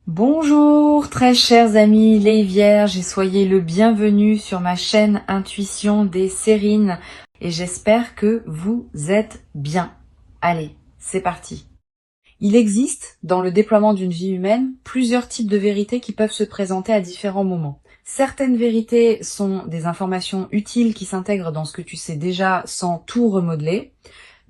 Bonjour très chers amis les vierges et soyez le bienvenu sur ma chaîne Intuition des Sérines et j'espère que vous êtes bien. Allez, c'est parti. Il existe, dans le déploiement d'une vie humaine, plusieurs types de vérités qui peuvent se présenter à différents moments. Certaines vérités sont des informations utiles qui s'intègrent dans ce que tu sais déjà sans tout remodeler.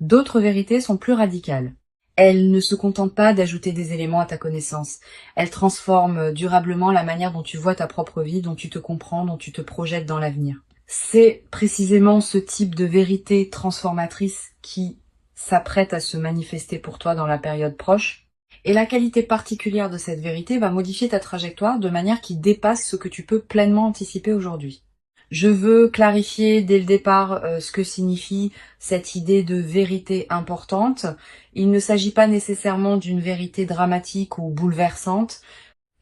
D'autres vérités sont plus radicales. Elles ne se contentent pas d'ajouter des éléments à ta connaissance. Elles transforment durablement la manière dont tu vois ta propre vie, dont tu te comprends, dont tu te projettes dans l'avenir. C'est précisément ce type de vérité transformatrice qui s'apprête à se manifester pour toi dans la période proche. Et la qualité particulière de cette vérité va modifier ta trajectoire de manière qui dépasse ce que tu peux pleinement anticiper aujourd'hui. Je veux clarifier dès le départ ce que signifie cette idée de vérité importante. Il ne s'agit pas nécessairement d'une vérité dramatique ou bouleversante.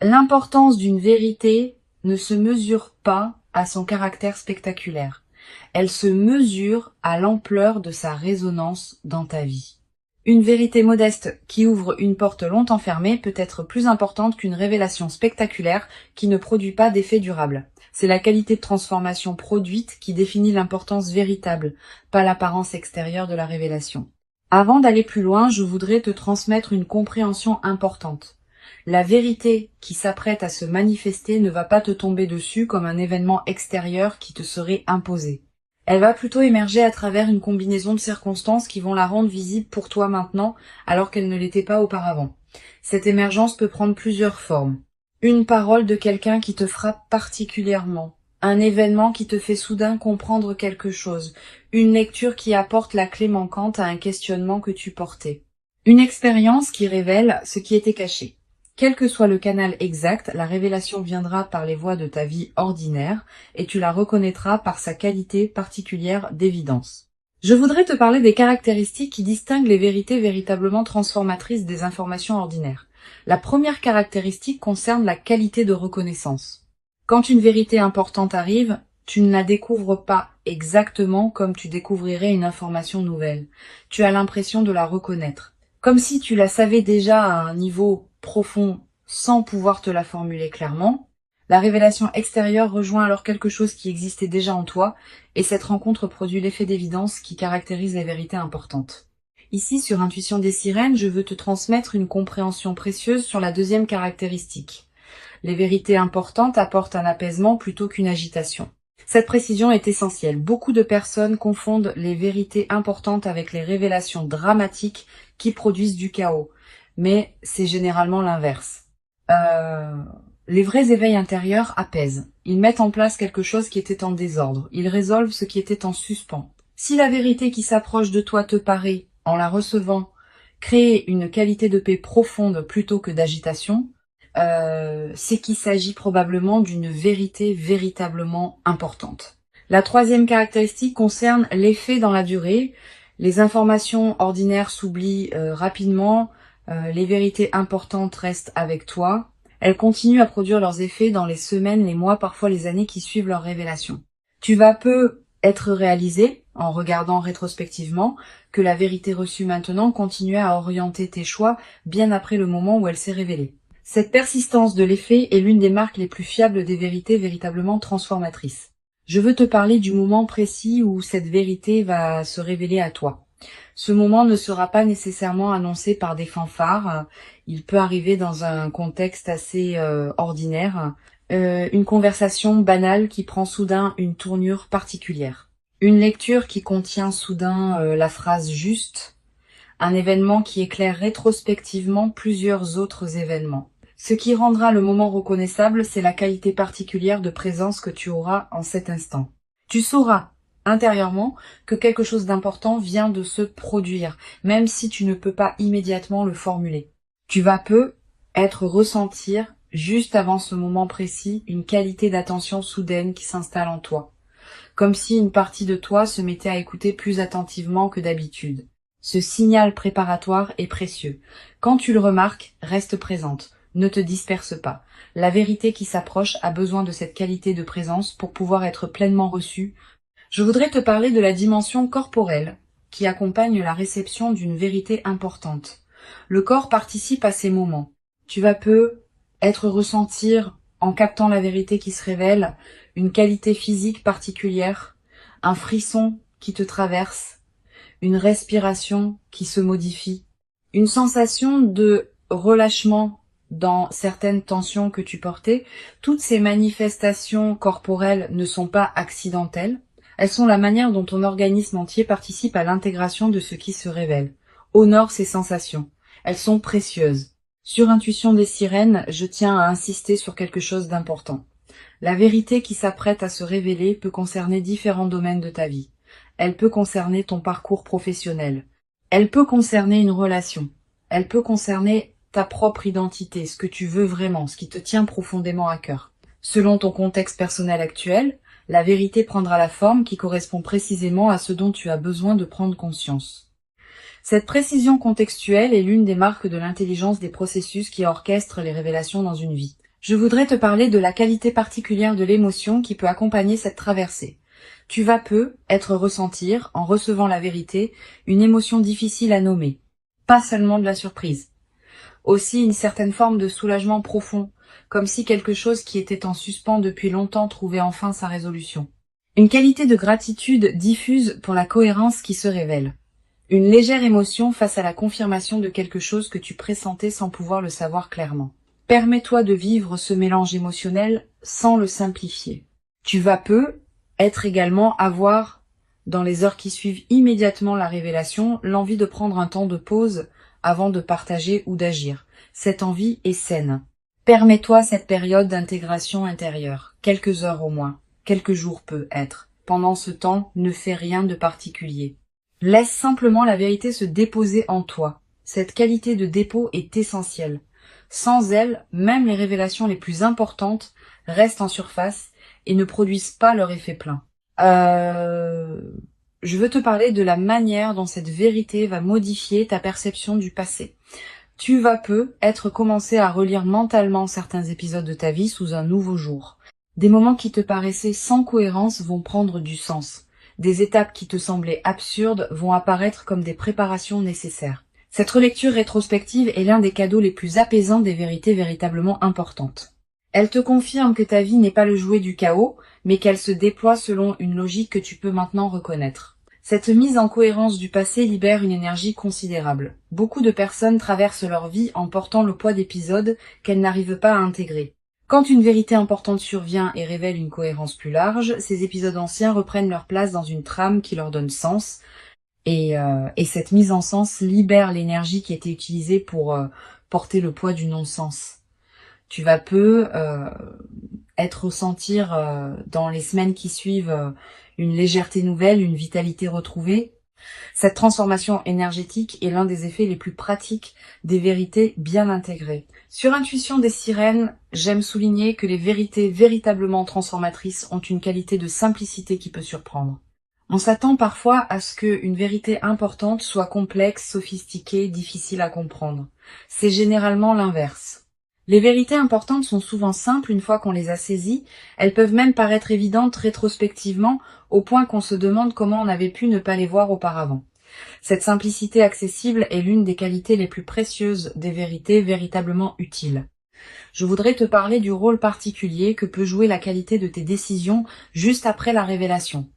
L'importance d'une vérité ne se mesure pas à son caractère spectaculaire. Elle se mesure à l'ampleur de sa résonance dans ta vie. Une vérité modeste qui ouvre une porte longtemps fermée peut être plus importante qu'une révélation spectaculaire qui ne produit pas d'effet durable. C'est la qualité de transformation produite qui définit l'importance véritable, pas l'apparence extérieure de la révélation. Avant d'aller plus loin, je voudrais te transmettre une compréhension importante. La vérité qui s'apprête à se manifester ne va pas te tomber dessus comme un événement extérieur qui te serait imposé. Elle va plutôt émerger à travers une combinaison de circonstances qui vont la rendre visible pour toi maintenant, alors qu'elle ne l'était pas auparavant. Cette émergence peut prendre plusieurs formes. Une parole de quelqu'un qui te frappe particulièrement. Un événement qui te fait soudain comprendre quelque chose. Une lecture qui apporte la clé manquante à un questionnement que tu portais. Une expérience qui révèle ce qui était caché. Quel que soit le canal exact, la révélation viendra par les voies de ta vie ordinaire et tu la reconnaîtras par sa qualité particulière d'évidence. Je voudrais te parler des caractéristiques qui distinguent les vérités véritablement transformatrices des informations ordinaires. La première caractéristique concerne la qualité de reconnaissance. Quand une vérité importante arrive, tu ne la découvres pas exactement comme tu découvrirais une information nouvelle. Tu as l'impression de la reconnaître. Comme si tu la savais déjà à un niveau profond sans pouvoir te la formuler clairement. La révélation extérieure rejoint alors quelque chose qui existait déjà en toi, et cette rencontre produit l'effet d'évidence qui caractérise les vérités importantes. Ici, sur Intuition des Sirènes, je veux te transmettre une compréhension précieuse sur la deuxième caractéristique. Les vérités importantes apportent un apaisement plutôt qu'une agitation. Cette précision est essentielle. Beaucoup de personnes confondent les vérités importantes avec les révélations dramatiques qui produisent du chaos. Mais c'est généralement l'inverse. Les vrais éveils intérieurs apaisent. Ils mettent en place quelque chose qui était en désordre. Ils résolvent ce qui était en suspens. Si la vérité qui s'approche de toi te paraît, en la recevant, créer une qualité de paix profonde plutôt que d'agitation, c'est qu'il s'agit probablement d'une vérité véritablement importante. La troisième caractéristique concerne l'effet dans la durée. Les informations ordinaires s'oublient rapidement, les vérités importantes restent avec toi. Elles continuent à produire leurs effets dans les semaines, les mois, parfois les années qui suivent leur révélation. Tu vas peu être réalisé, en regardant rétrospectivement, que la vérité reçue maintenant continuait à orienter tes choix bien après le moment où elle s'est révélée. Cette persistance de l'effet est l'une des marques les plus fiables des vérités véritablement transformatrices. Je veux te parler du moment précis où cette vérité va se révéler à toi. Ce moment ne sera pas nécessairement annoncé par des fanfares, il peut arriver dans un contexte assez ordinaire, une conversation banale qui prend soudain une tournure particulière, une lecture qui contient soudain la phrase juste, un événement qui éclaire rétrospectivement plusieurs autres événements. Ce qui rendra le moment reconnaissable, c'est la qualité particulière de présence que tu auras en cet instant. Tu sauras intérieurement que quelque chose d'important vient de se produire, même si tu ne peux pas immédiatement le formuler. Tu vas peu ressentir, juste avant ce moment précis, une qualité d'attention soudaine qui s'installe en toi, comme si une partie de toi se mettait à écouter plus attentivement que d'habitude. Ce signal préparatoire est précieux. Quand tu le remarques, reste présente. Ne te disperse pas. La vérité qui s'approche a besoin de cette qualité de présence pour pouvoir être pleinement reçue. Je voudrais te parler de la dimension corporelle qui accompagne la réception d'une vérité importante. Le corps participe à ces moments. Tu vas peu être ressentir, en captant la vérité qui se révèle, une qualité physique particulière, un frisson qui te traverse, une respiration qui se modifie, une sensation de relâchement dans certaines tensions que tu portais. Toutes ces manifestations corporelles ne sont pas accidentelles. Elles sont la manière dont ton organisme entier participe à l'intégration de ce qui se révèle. Honore ces sensations. Elles sont précieuses. Sur Intuition des sirènes, je tiens à insister sur quelque chose d'important. La vérité qui s'apprête à se révéler peut concerner différents domaines de ta vie. Elle peut concerner ton parcours professionnel. Elle peut concerner une relation. Elle peut concerner ta propre identité, ce que tu veux vraiment, ce qui te tient profondément à cœur. Selon ton contexte personnel actuel, la vérité prendra la forme qui correspond précisément à ce dont tu as besoin de prendre conscience. Cette précision contextuelle est l'une des marques de l'intelligence des processus qui orchestrent les révélations dans une vie. Je voudrais te parler de la qualité particulière de l'émotion qui peut accompagner cette traversée. Tu vas peu être ressentir, en recevant la vérité, une émotion difficile à nommer. Pas seulement de la surprise. Aussi une certaine forme de soulagement profond, comme si quelque chose qui était en suspens depuis longtemps trouvait enfin sa résolution. Une qualité de gratitude diffuse pour la cohérence qui se révèle. Une légère émotion face à la confirmation de quelque chose que tu pressentais sans pouvoir le savoir clairement. Permets-toi de vivre ce mélange émotionnel sans le simplifier. Tu vas peu être également avoir, dans les heures qui suivent immédiatement la révélation, l'envie de prendre un temps de pause avant de partager ou d'agir. Cette envie est saine. Permets-toi cette période d'intégration intérieure, quelques heures au moins, quelques jours peut être. Pendant ce temps, ne fais rien de particulier. Laisse simplement la vérité se déposer en toi. Cette qualité de dépôt est essentielle. Sans elle, même les révélations les plus importantes restent en surface et ne produisent pas leur effet plein. Je veux te parler de la manière dont cette vérité va modifier ta perception du passé. Tu vas peu être commencé à relire mentalement certains épisodes de ta vie sous un nouveau jour. Des moments qui te paraissaient sans cohérence vont prendre du sens. Des étapes qui te semblaient absurdes vont apparaître comme des préparations nécessaires. Cette relecture rétrospective est l'un des cadeaux les plus apaisants des vérités véritablement importantes. Elle te confirme que ta vie n'est pas le jouet du chaos, mais qu'elle se déploie selon une logique que tu peux maintenant reconnaître. Cette mise en cohérence du passé libère une énergie considérable. Beaucoup de personnes traversent leur vie en portant le poids d'épisodes qu'elles n'arrivent pas à intégrer. Quand une vérité importante survient et révèle une cohérence plus large, ces épisodes anciens reprennent leur place dans une trame qui leur donne sens, et cette mise en sens libère l'énergie qui était utilisée pour porter le poids du non-sens. Tu vas peu ressentir dans les semaines qui suivent une légèreté nouvelle, une vitalité retrouvée. Cette transformation énergétique est l'un des effets les plus pratiques des vérités bien intégrées. Sur Intuition des sirènes, j'aime souligner que les vérités véritablement transformatrices ont une qualité de simplicité qui peut surprendre. On s'attend parfois à ce qu'une vérité importante soit complexe, sophistiquée, difficile à comprendre. C'est généralement l'inverse. Les vérités importantes sont souvent simples une fois qu'on les a saisies, elles peuvent même paraître évidentes rétrospectivement, au point qu'on se demande comment on avait pu ne pas les voir auparavant. Cette simplicité accessible est l'une des qualités les plus précieuses des vérités véritablement utiles. Je voudrais te parler du rôle particulier que peut jouer la qualité de tes décisions juste après la révélation.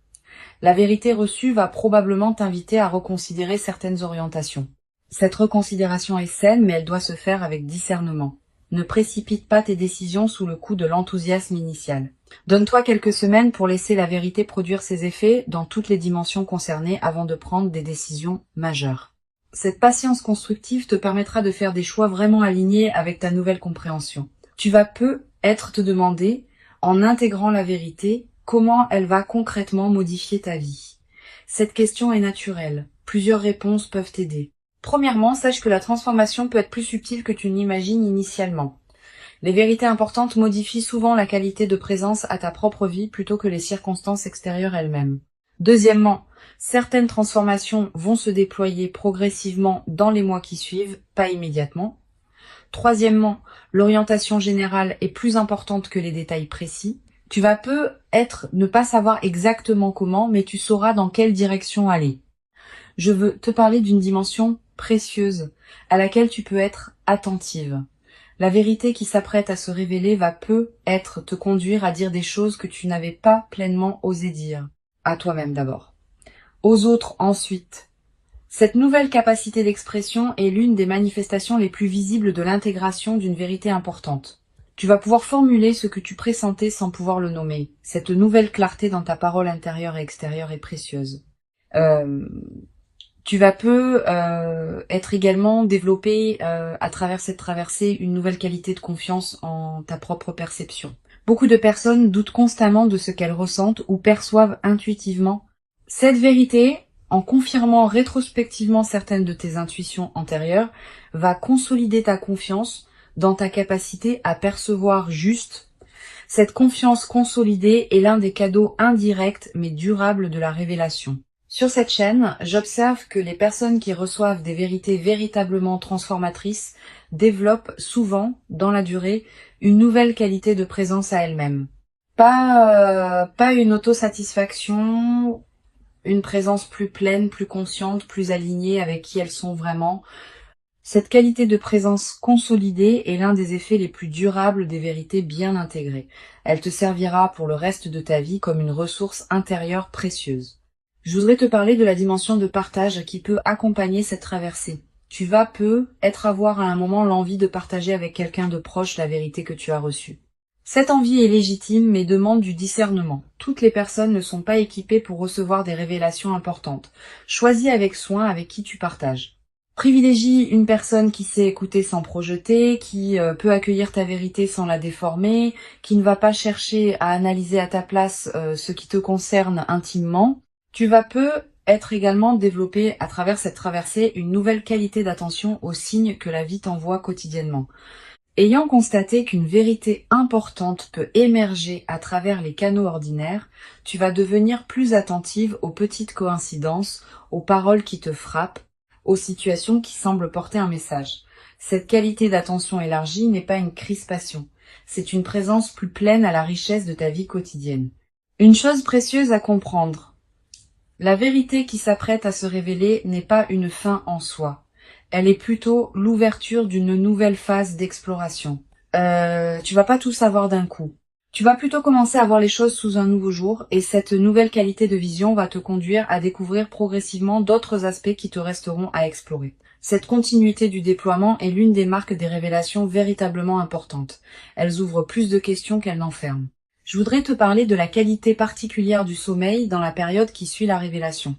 La vérité reçue va probablement t'inviter à reconsidérer certaines orientations. Cette reconsidération est saine, mais elle doit se faire avec discernement. Ne précipite pas tes décisions sous le coup de l'enthousiasme initial. Donne-toi quelques semaines pour laisser la vérité produire ses effets dans toutes les dimensions concernées avant de prendre des décisions majeures. Cette patience constructive te permettra de faire des choix vraiment alignés avec ta nouvelle compréhension. Tu vas peu être te demander, en intégrant la vérité, comment elle va concrètement modifier ta vie. Cette question est naturelle. Plusieurs réponses peuvent t'aider. Premièrement, sache que la transformation peut être plus subtile que tu n'imagines initialement. Les vérités importantes modifient souvent la qualité de présence à ta propre vie plutôt que les circonstances extérieures elles-mêmes. Deuxièmement, certaines transformations vont se déployer progressivement dans les mois qui suivent, pas immédiatement. Troisièmement, l'orientation générale est plus importante que les détails précis. Tu vas peu ne pas savoir exactement comment, mais tu sauras dans quelle direction aller. Je veux te parler d'une dimension précieuse à laquelle tu peux être attentive. La vérité qui s'apprête à se révéler va peut-être te conduire à dire des choses que tu n'avais pas pleinement osé dire. À toi-même d'abord. Aux autres ensuite. Cette nouvelle capacité d'expression est l'une des manifestations les plus visibles de l'intégration d'une vérité importante. Tu vas pouvoir formuler ce que tu pressentais sans pouvoir le nommer. Cette nouvelle clarté dans ta parole intérieure et extérieure est précieuse. Tu vas être également développé à travers cette traversée une nouvelle qualité de confiance en ta propre perception. Beaucoup de personnes doutent constamment de ce qu'elles ressentent ou perçoivent intuitivement. Cette vérité, en confirmant rétrospectivement certaines de tes intuitions antérieures, va consolider ta confiance dans ta capacité à percevoir juste. Cette confiance consolidée est l'un des cadeaux indirects mais durables de la révélation. Sur cette chaîne, j'observe que les personnes qui reçoivent des vérités véritablement transformatrices développent souvent, dans la durée, une nouvelle qualité de présence à elles-mêmes. Pas une autosatisfaction, une présence plus pleine, plus consciente, plus alignée avec qui elles sont vraiment. Cette qualité de présence consolidée est l'un des effets les plus durables des vérités bien intégrées. Elle te servira pour le reste de ta vie comme une ressource intérieure précieuse. Je voudrais te parler de la dimension de partage qui peut accompagner cette traversée. Tu vas peut-être avoir à un moment l'envie de partager avec quelqu'un de proche la vérité que tu as reçue. Cette envie est légitime mais demande du discernement. Toutes les personnes ne sont pas équipées pour recevoir des révélations importantes. Choisis avec soin avec qui tu partages. Privilégie une personne qui sait écouter sans projeter, qui peut accueillir ta vérité sans la déformer, qui ne va pas chercher à analyser à ta place ce qui te concerne intimement. Tu vas peut-être également développer à travers cette traversée une nouvelle qualité d'attention aux signes que la vie t'envoie quotidiennement. Ayant constaté qu'une vérité importante peut émerger à travers les canaux ordinaires, tu vas devenir plus attentive aux petites coïncidences, aux paroles qui te frappent, aux situations qui semblent porter un message. Cette qualité d'attention élargie n'est pas une crispation, c'est une présence plus pleine à la richesse de ta vie quotidienne. Une chose précieuse à comprendre. La vérité qui s'apprête à se révéler n'est pas une fin en soi. Elle est plutôt l'ouverture d'une nouvelle phase d'exploration. Tu vas pas tout savoir d'un coup. Tu vas plutôt commencer à voir les choses sous un nouveau jour et cette nouvelle qualité de vision va te conduire à découvrir progressivement d'autres aspects qui te resteront à explorer. Cette continuité du déploiement est l'une des marques des révélations véritablement importantes. Elles ouvrent plus de questions qu'elles n'enferment. Je voudrais te parler de la qualité particulière du sommeil dans la période qui suit la révélation.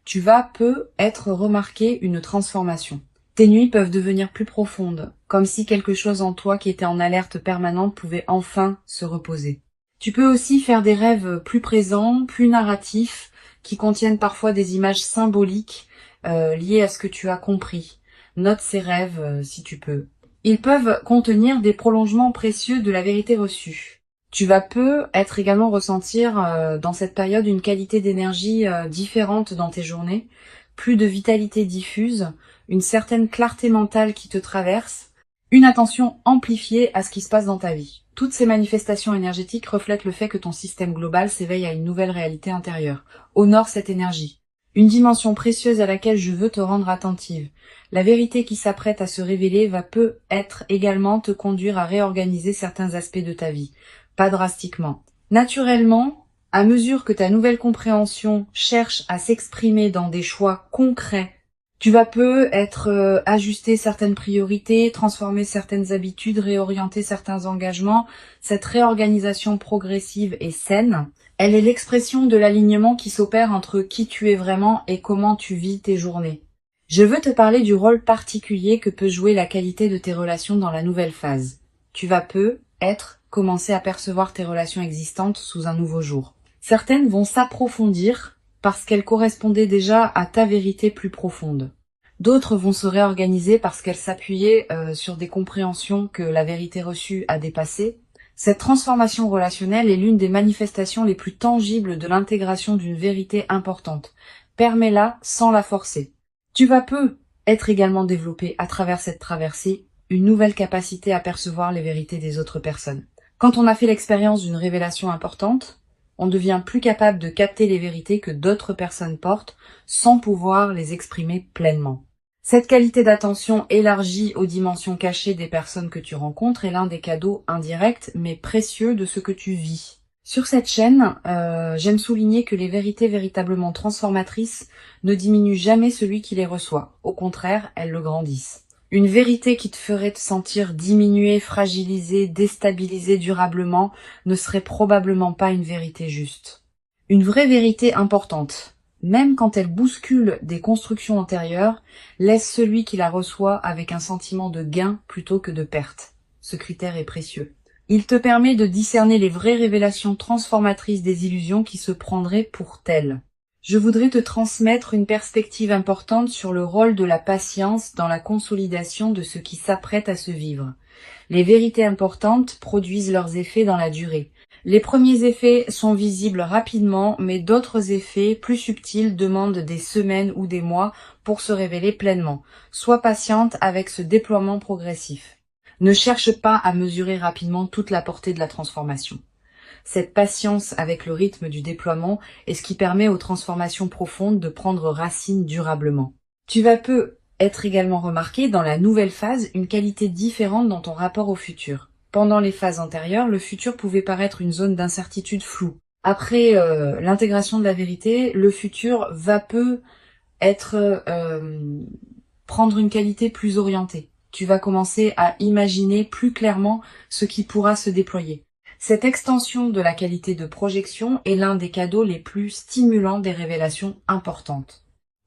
Tu vas peut-être remarquer une transformation. Tes nuits peuvent devenir plus profondes, comme si quelque chose en toi qui était en alerte permanente pouvait enfin se reposer. Tu peux aussi faire des rêves plus présents, plus narratifs, qui contiennent parfois des images symboliques liées à ce que tu as compris. Note ces rêves si tu peux. Ils peuvent contenir des prolongements précieux de la vérité reçue. Tu vas peut-être également ressentir dans cette période une qualité d'énergie différente dans tes journées, plus de vitalité diffuse, une certaine clarté mentale qui te traverse, une attention amplifiée à ce qui se passe dans ta vie. Toutes ces manifestations énergétiques reflètent le fait que ton système global s'éveille à une nouvelle réalité intérieure. Honore cette énergie. Une dimension précieuse à laquelle je veux te rendre attentive. La vérité qui s'apprête à se révéler va peut-être également te conduire à réorganiser certains aspects de ta vie. Pas drastiquement. Naturellement, à mesure que ta nouvelle compréhension cherche à s'exprimer dans des choix concrets, tu vas peut-être ajuster certaines priorités, transformer certaines habitudes, réorienter certains engagements. Cette réorganisation progressive et saine, elle est l'expression de l'alignement qui s'opère entre qui tu es vraiment et comment tu vis tes journées. Je veux te parler du rôle particulier que peut jouer la qualité de tes relations dans la nouvelle phase. Tu vas peut-être commencer à percevoir tes relations existantes sous un nouveau jour. Certaines vont s'approfondir parce qu'elles correspondaient déjà à ta vérité plus profonde. D'autres vont se réorganiser parce qu'elles s'appuyaient sur des compréhensions que la vérité reçue a dépassées. Cette transformation relationnelle est l'une des manifestations les plus tangibles de l'intégration d'une vérité importante. Permets-la sans la forcer. Tu vas peut-être également développer à travers cette traversée une nouvelle capacité à percevoir les vérités des autres personnes. Quand on a fait l'expérience d'une révélation importante, on devient plus capable de capter les vérités que d'autres personnes portent sans pouvoir les exprimer pleinement. Cette qualité d'attention élargie aux dimensions cachées des personnes que tu rencontres est l'un des cadeaux indirects mais précieux de ce que tu vis. Sur cette chaîne, j'aime souligner que les vérités véritablement transformatrices ne diminuent jamais celui qui les reçoit. Au contraire, elles le grandissent. Une vérité qui te ferait te sentir diminué, fragilisé, déstabilisé durablement ne serait probablement pas une vérité juste. Une vraie vérité importante, même quand elle bouscule des constructions antérieures, laisse celui qui la reçoit avec un sentiment de gain plutôt que de perte. Ce critère est précieux. Il te permet de discerner les vraies révélations transformatrices des illusions qui se prendraient pour telles. Je voudrais te transmettre une perspective importante sur le rôle de la patience dans la consolidation de ce qui s'apprête à se vivre. Les vérités importantes produisent leurs effets dans la durée. Les premiers effets sont visibles rapidement, mais d'autres effets plus subtils demandent des semaines ou des mois pour se révéler pleinement. Sois patiente avec ce déploiement progressif. Ne cherche pas à mesurer rapidement toute la portée de la transformation. Cette patience avec le rythme du déploiement est ce qui permet aux transformations profondes de prendre racine durablement. Tu vas peu être également remarqué dans la nouvelle phase une qualité différente dans ton rapport au futur. Pendant les phases antérieures, le futur pouvait paraître une zone d'incertitude floue. Après l'intégration de la vérité, le futur va peu être prendre une qualité plus orientée. Tu vas commencer à imaginer plus clairement ce qui pourra se déployer. Cette extension de la qualité de projection est l'un des cadeaux les plus stimulants des révélations importantes.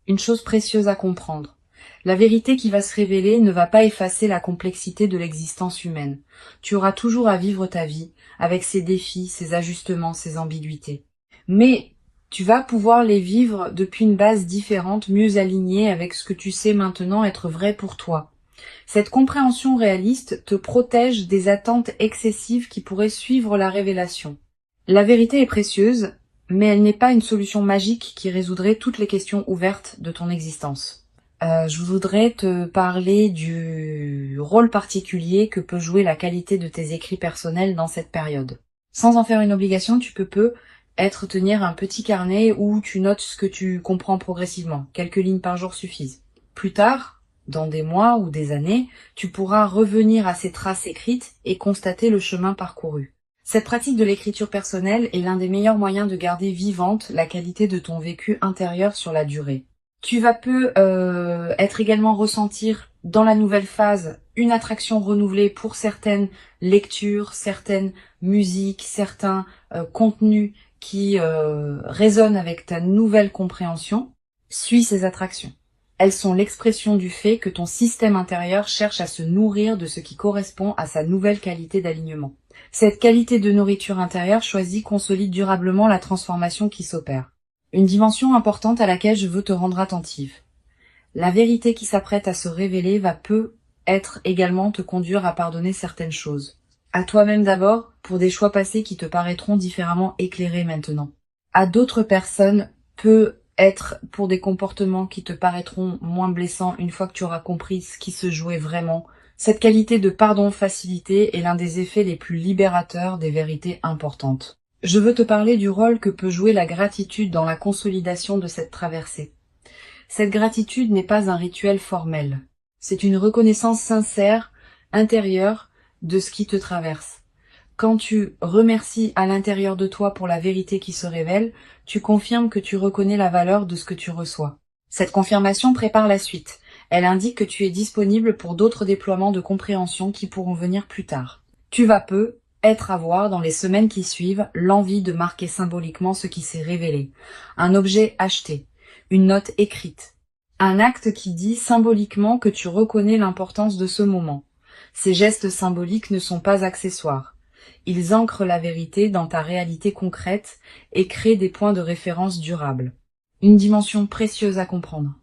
Une chose précieuse à comprendre. La vérité qui va se révéler ne va pas effacer la complexité de l'existence humaine. Tu auras toujours à vivre ta vie, avec ses défis, ses ajustements, ses ambiguïtés. Mais tu vas pouvoir les vivre depuis une base différente, mieux alignée avec ce que tu sais maintenant être vrai pour toi. Cette compréhension réaliste te protège des attentes excessives qui pourraient suivre la révélation. La vérité est précieuse, mais elle n'est pas une solution magique qui résoudrait toutes les questions ouvertes de ton existence. Je voudrais te parler du rôle particulier que peut jouer la qualité de tes écrits personnels dans cette période. Sans en faire une obligation, tu peux tenir un petit carnet où tu notes ce que tu comprends progressivement. Quelques lignes par jour suffisent. Plus tard, dans des mois ou des années, tu pourras revenir à ces traces écrites et constater le chemin parcouru. Cette pratique de l'écriture personnelle est l'un des meilleurs moyens de garder vivante la qualité de ton vécu intérieur sur la durée. Tu vas peu être également ressentir dans la nouvelle phase une attraction renouvelée pour certaines lectures, certaines musiques, certains contenus qui résonnent avec ta nouvelle compréhension. Suis ces attractions. Elles sont l'expression du fait que ton système intérieur cherche à se nourrir de ce qui correspond à sa nouvelle qualité d'alignement. Cette qualité de nourriture intérieure choisie consolide durablement la transformation qui s'opère. Une dimension importante à laquelle je veux te rendre attentive. La vérité qui s'apprête à se révéler va peu être également te conduire à pardonner certaines choses. À toi-même d'abord, pour des choix passés qui te paraîtront différemment éclairés maintenant. À d'autres personnes, peut être pour des comportements qui te paraîtront moins blessants une fois que tu auras compris ce qui se jouait vraiment. Cette qualité de pardon facilité est l'un des effets les plus libérateurs des vérités importantes. Je veux te parler du rôle que peut jouer la gratitude dans la consolidation de cette traversée. Cette gratitude n'est pas un rituel formel. C'est une reconnaissance sincère, intérieure, de ce qui te traverse. Quand tu remercies à l'intérieur de toi pour la vérité qui se révèle, tu confirmes que tu reconnais la valeur de ce que tu reçois. Cette confirmation prépare la suite. Elle indique que tu es disponible pour d'autres déploiements de compréhension qui pourront venir plus tard. Tu vas peu être à voir dans les semaines qui suivent l'envie de marquer symboliquement ce qui s'est révélé. Un objet acheté, une note écrite, un acte qui dit symboliquement que tu reconnais l'importance de ce moment. Ces gestes symboliques ne sont pas accessoires. Ils ancrent la vérité dans ta réalité concrète et créent des points de référence durables. Une dimension précieuse à comprendre.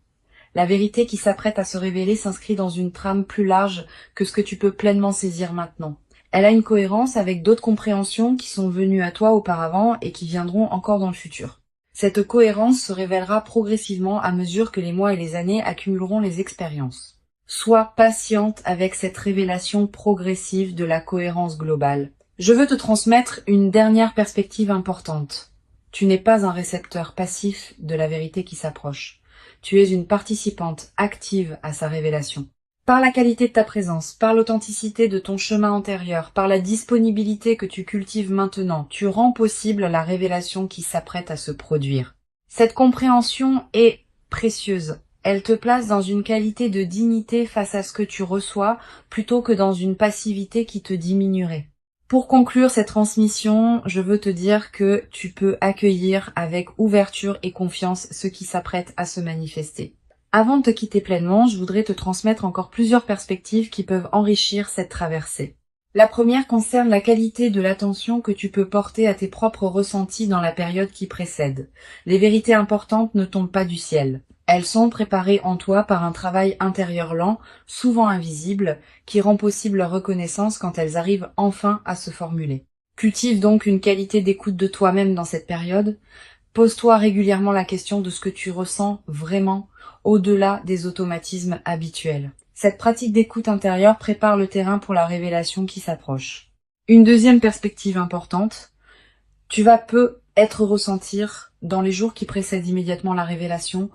La vérité qui s'apprête à se révéler s'inscrit dans une trame plus large que ce que tu peux pleinement saisir maintenant. Elle a une cohérence avec d'autres compréhensions qui sont venues à toi auparavant et qui viendront encore dans le futur. Cette cohérence se révélera progressivement à mesure que les mois et les années accumuleront les expériences. Sois patiente avec cette révélation progressive de la cohérence globale. Je veux te transmettre une dernière perspective importante. Tu n'es pas un récepteur passif de la vérité qui s'approche. Tu es une participante active à sa révélation. Par la qualité de ta présence, par l'authenticité de ton chemin antérieur, par la disponibilité que tu cultives maintenant, tu rends possible la révélation qui s'apprête à se produire. Cette compréhension est précieuse. Elle te place dans une qualité de dignité face à ce que tu reçois, plutôt que dans une passivité qui te diminuerait. Pour conclure cette transmission, je veux te dire que tu peux accueillir avec ouverture et confiance ce qui s'apprête à se manifester. Avant de te quitter pleinement, je voudrais te transmettre encore plusieurs perspectives qui peuvent enrichir cette traversée. La première concerne la qualité de l'attention que tu peux porter à tes propres ressentis dans la période qui précède. Les vérités importantes ne tombent pas du ciel. Elles sont préparées en toi par un travail intérieur lent, souvent invisible, qui rend possible leur reconnaissance quand elles arrivent enfin à se formuler. Cultive donc une qualité d'écoute de toi-même dans cette période. Pose-toi régulièrement la question de ce que tu ressens vraiment, au-delà des automatismes habituels. Cette pratique d'écoute intérieure prépare le terrain pour la révélation qui s'approche. Une deuxième perspective importante, tu vas peut-être ressentir, dans les jours qui précèdent immédiatement la révélation,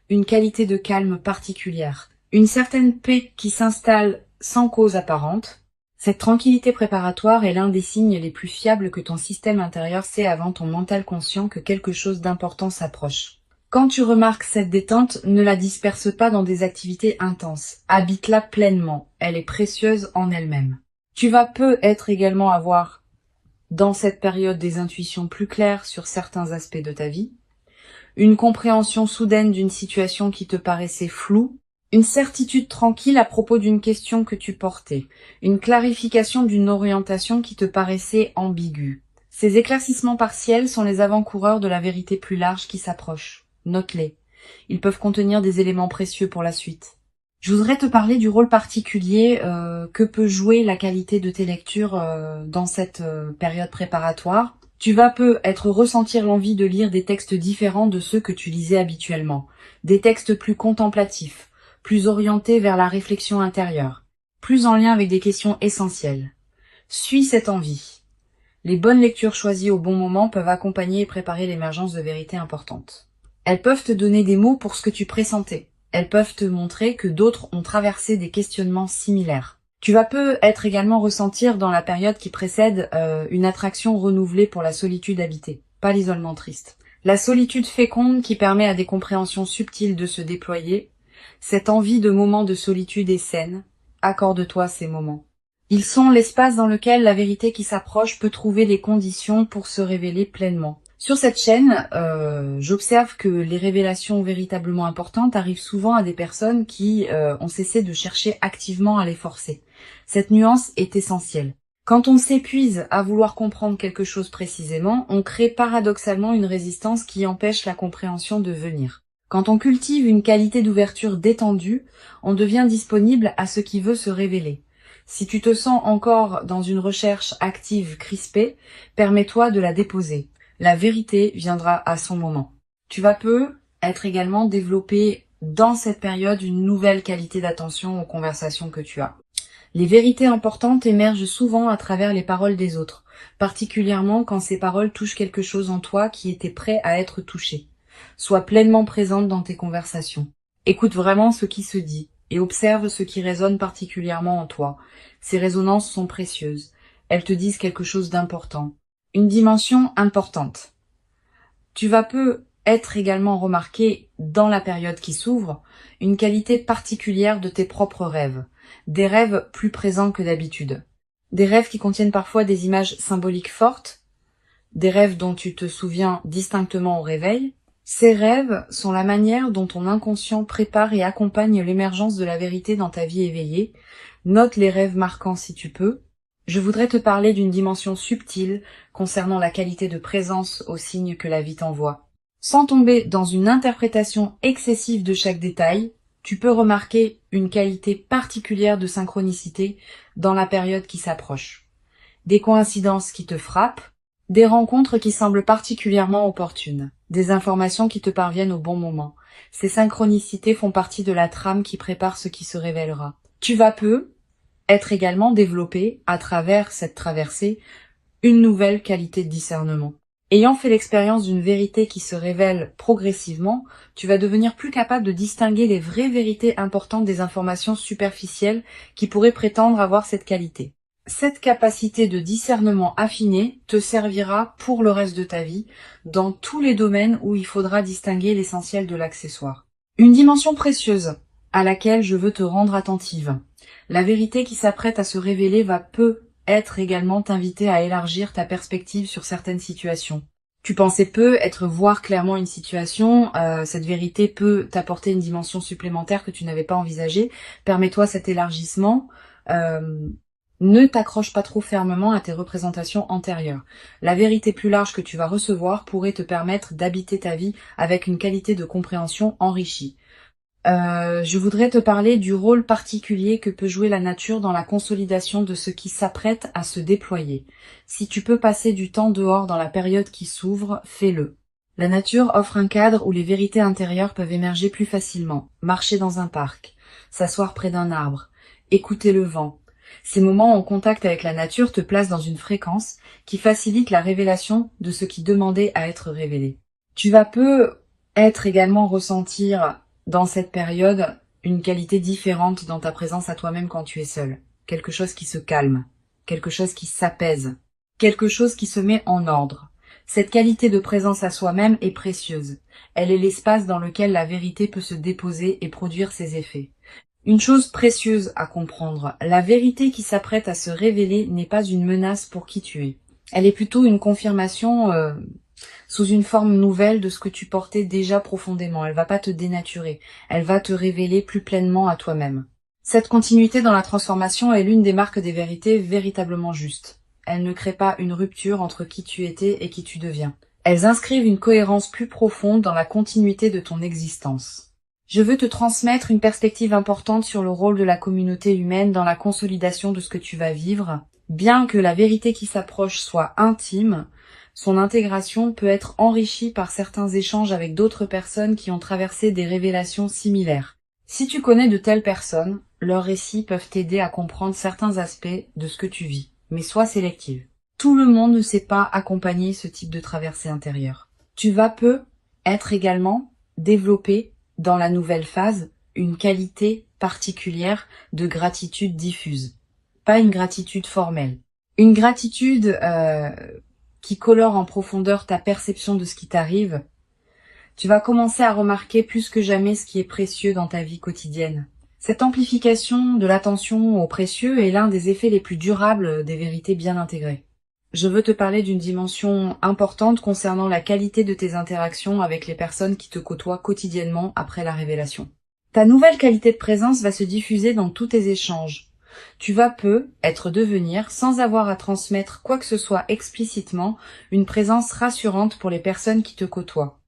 une qualité de calme particulière, une certaine paix qui s'installe sans cause apparente. Cette tranquillité préparatoire est l'un des signes les plus fiables que ton système intérieur sait avant ton mental conscient que quelque chose d'important s'approche. Quand tu remarques cette détente, ne la disperse pas dans des activités intenses. Habite-la pleinement. Elle est précieuse en elle-même. Tu vas peut-être également avoir, dans cette période, des intuitions plus claires sur certains aspects de ta vie, une compréhension soudaine d'une situation qui te paraissait floue, une certitude tranquille à propos d'une question que tu portais, une clarification d'une orientation qui te paraissait ambiguë. Ces éclaircissements partiels sont les avant-coureurs de la vérité plus large qui s'approche. Note-les. Ils peuvent contenir des éléments précieux pour la suite. Je voudrais te parler du rôle particulier que peut jouer la qualité de tes lectures dans cette période préparatoire. Tu vas peut-être ressentir l'envie de lire des textes différents de ceux que tu lisais habituellement. Des textes plus contemplatifs, plus orientés vers la réflexion intérieure, plus en lien avec des questions essentielles. Suis cette envie. Les bonnes lectures choisies au bon moment peuvent accompagner et préparer l'émergence de vérités importantes. Elles peuvent te donner des mots pour ce que tu pressentais. Elles peuvent te montrer que d'autres ont traversé des questionnements similaires. Tu vas peut-être également ressentir dans la période qui précède une attraction renouvelée pour la solitude habitée, pas l'isolement triste. La solitude féconde qui permet à des compréhensions subtiles de se déployer. Cette envie de moments de solitude est saine. Accorde-toi ces moments. Ils sont l'espace dans lequel la vérité qui s'approche peut trouver les conditions pour se révéler pleinement. Sur cette chaîne, j'observe que les révélations véritablement importantes arrivent souvent à des personnes qui ont cessé de chercher activement à les forcer. Cette nuance est essentielle. Quand on s'épuise à vouloir comprendre quelque chose précisément, on crée paradoxalement une résistance qui empêche la compréhension de venir. Quand on cultive une qualité d'ouverture détendue, on devient disponible à ce qui veut se révéler. Si tu te sens encore dans une recherche active crispée, permets-toi de la déposer. La vérité viendra à son moment. Tu vas peut-être également développer dans cette période une nouvelle qualité d'attention aux conversations que tu as. Les vérités importantes émergent souvent à travers les paroles des autres, particulièrement quand ces paroles touchent quelque chose en toi qui était prêt à être touché. Sois pleinement présente dans tes conversations. Écoute vraiment ce qui se dit et observe ce qui résonne particulièrement en toi. Ces résonances sont précieuses. Elles te disent quelque chose d'important. Une dimension importante. Tu vas peut-être également remarquer, dans la période qui s'ouvre, une qualité particulière de tes propres rêves. Des rêves plus présents que d'habitude. Des rêves qui contiennent parfois des images symboliques fortes. Des rêves dont tu te souviens distinctement au réveil. Ces rêves sont la manière dont ton inconscient prépare et accompagne l'émergence de la vérité dans ta vie éveillée. Note les rêves marquants si tu peux. Je voudrais te parler d'une dimension subtile concernant la qualité de présence aux signes que la vie t'envoie. Sans tomber dans une interprétation excessive de chaque détail, tu peux remarquer une qualité particulière de synchronicité dans la période qui s'approche. Des coïncidences qui te frappent, des rencontres qui semblent particulièrement opportunes, des informations qui te parviennent au bon moment. Ces synchronicités font partie de la trame qui prépare ce qui se révélera. Tu vas être également développé, à travers cette traversée, une nouvelle qualité de discernement. Ayant fait l'expérience d'une vérité qui se révèle progressivement, tu vas devenir plus capable de distinguer les vraies vérités importantes des informations superficielles qui pourraient prétendre avoir cette qualité. Cette capacité de discernement affiné te servira pour le reste de ta vie, dans tous les domaines où il faudra distinguer l'essentiel de l'accessoire. Une dimension précieuse à laquelle je veux te rendre attentive. La vérité qui s'apprête à se révéler va peut-être également t'inviter à élargir ta perspective sur certaines situations. Tu pensais peut-être voir clairement une situation, cette vérité peut t'apporter une dimension supplémentaire que tu n'avais pas envisagée. Permets-toi cet élargissement. Ne t'accroche pas trop fermement à tes représentations antérieures. La vérité plus large que tu vas recevoir pourrait te permettre d'habiter ta vie avec une qualité de compréhension enrichie. Je voudrais te parler du rôle particulier que peut jouer la nature dans la consolidation de ce qui s'apprête à se déployer. Si tu peux passer du temps dehors dans la période qui s'ouvre, fais-le. La nature offre un cadre où les vérités intérieures peuvent émerger plus facilement. Marcher dans un parc, s'asseoir près d'un arbre, écouter le vent. Ces moments en contact avec la nature te placent dans une fréquence qui facilite la révélation de ce qui demandait à être révélé. Tu vas peut-être également ressentir dans cette période une qualité différente dans ta présence à toi-même quand tu es seul. Quelque chose qui se calme, quelque chose qui s'apaise, quelque chose qui se met en ordre. Cette qualité de présence à soi-même est précieuse. Elle est l'espace dans lequel la vérité peut se déposer et produire ses effets. Une chose précieuse à comprendre, la vérité qui s'apprête à se révéler n'est pas une menace pour qui tu es. Elle est plutôt une confirmation sous une forme nouvelle de ce que tu portais déjà profondément. Elle va pas te dénaturer, elle va te révéler plus pleinement à toi-même. Cette continuité dans la transformation est l'une des marques des vérités véritablement justes. Elles ne créent pas une rupture entre qui tu étais et qui tu deviens. Elles inscrivent une cohérence plus profonde dans la continuité de ton existence. Je veux te transmettre une perspective importante sur le rôle de la communauté humaine dans la consolidation de ce que tu vas vivre. Bien que la vérité qui s'approche soit intime, son intégration peut être enrichie par certains échanges avec d'autres personnes qui ont traversé des révélations similaires. Si tu connais de telles personnes, leurs récits peuvent t'aider à comprendre certains aspects de ce que tu vis, mais sois sélective. Tout le monde ne sait pas accompagner ce type de traversée intérieure. Tu vas peut-être également développer dans la nouvelle phase une qualité particulière de gratitude diffuse. Pas une gratitude formelle. Une gratitude qui colore en profondeur ta perception de ce qui t'arrive. Tu vas commencer à remarquer plus que jamais ce qui est précieux dans ta vie quotidienne. Cette amplification de l'attention au précieux est l'un des effets les plus durables des vérités bien intégrées. Je veux te parler d'une dimension importante concernant la qualité de tes interactions avec les personnes qui te côtoient quotidiennement après la révélation. Ta nouvelle qualité de présence va se diffuser dans tous tes échanges. Tu vas peut-être devenir, sans avoir à transmettre quoi que ce soit explicitement, une présence rassurante pour les personnes qui te côtoient.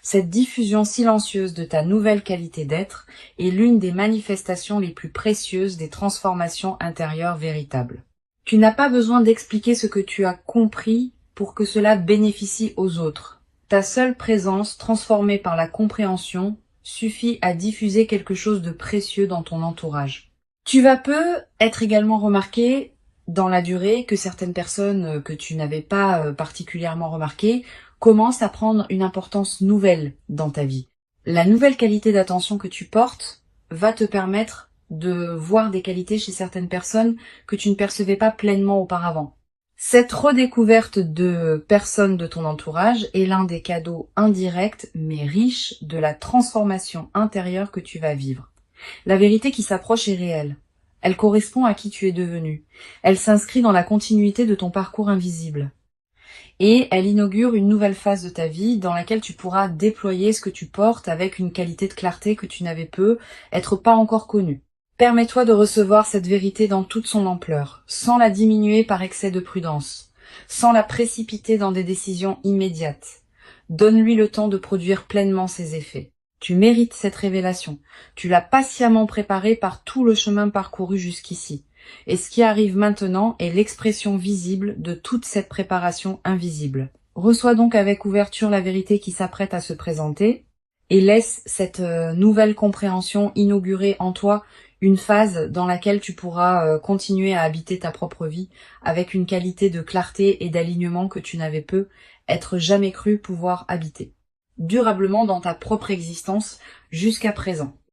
Cette diffusion silencieuse de ta nouvelle qualité d'être est l'une des manifestations les plus précieuses des transformations intérieures véritables. Tu n'as pas besoin d'expliquer ce que tu as compris pour que cela bénéficie aux autres. Ta seule présence, transformée par la compréhension, suffit à diffuser quelque chose de précieux dans ton entourage. Tu vas peut-être également remarquer dans la durée que certaines personnes que tu n'avais pas particulièrement remarquées commencent à prendre une importance nouvelle dans ta vie. La nouvelle qualité d'attention que tu portes va te permettre de voir des qualités chez certaines personnes que tu ne percevais pas pleinement auparavant. Cette redécouverte de personnes de ton entourage est l'un des cadeaux indirects mais riches de la transformation intérieure que tu vas vivre. La vérité qui s'approche est réelle. Elle correspond à qui tu es devenu. Elle s'inscrit dans la continuité de ton parcours invisible. Et elle inaugure une nouvelle phase de ta vie dans laquelle tu pourras déployer ce que tu portes avec une qualité de clarté que tu n'avais peut-être pas encore connue. Permets-toi de recevoir cette vérité dans toute son ampleur, sans la diminuer par excès de prudence, sans la précipiter dans des décisions immédiates. Donne-lui le temps de produire pleinement ses effets. Tu mérites cette révélation. Tu l'as patiemment préparée par tout le chemin parcouru jusqu'ici. Et ce qui arrive maintenant est l'expression visible de toute cette préparation invisible. Reçois donc avec ouverture la vérité qui s'apprête à se présenter et laisse cette nouvelle compréhension inaugurer en toi une phase dans laquelle tu pourras continuer à habiter ta propre vie avec une qualité de clarté et d'alignement que tu n'avais peut-être jamais cru pouvoir habiter durablement dans ta propre existence jusqu'à présent.